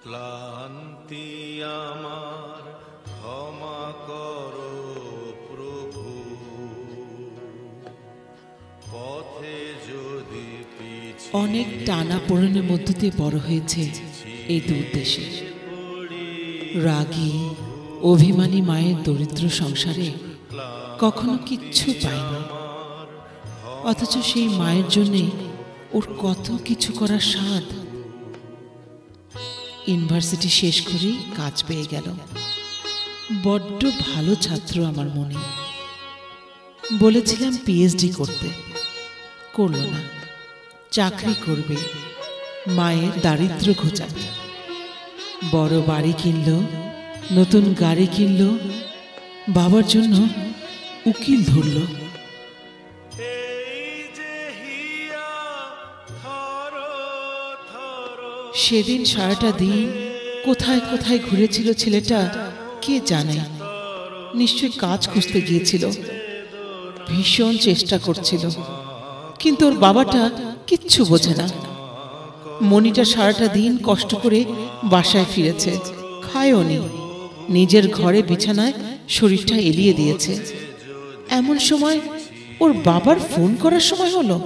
ক্লান্তি আমার ক্ষমা করো প্রভু, পথে যদি অনেক টানা পোড়েনের মধ্য দিয়ে বড় হয়েছে এই দুর্দেশে। রাগী অভিমানী মায়ের দরিদ্র সংসারে কখনো কিচ্ছু পায়নি, অথচ সেই মায়ের জন্যে ওর কত কিছু করার স্বাদ। ইউনিভার্সিটি শেষ করেই কাজ পেয়ে গেল। বড্ড ভালো ছাত্র আমার মনে। বলেছিলাম পিএইচডি করতে, করল না। চাকরি করবে, মায়ের দারিদ্র্য ঘোচাবে। বড় বাড়ি কিনল, নতুন গাড়ি কিনল, বাবার জন্য উকিল ধরল। সেদিন সারাটা দিন কোথায় কোথায় ঘুরেছিল ছেলেটা কে জানে। নিশ্চয় কাজ খুঁজতে গিয়েছিল, ভীষণ চেষ্টা করছিল, কিন্তু ওর বাবাটা কিচ্ছু বোঝে না। মনিটা সারাটা দিন কষ্ট করে বাসায় ফিরেছে, খায়ও নি, নিজের ঘরে বিছানায় শরীরটা এলিয়ে দিয়েছে। এমন সময় ওর বাবার ফোন করার সময় হলো।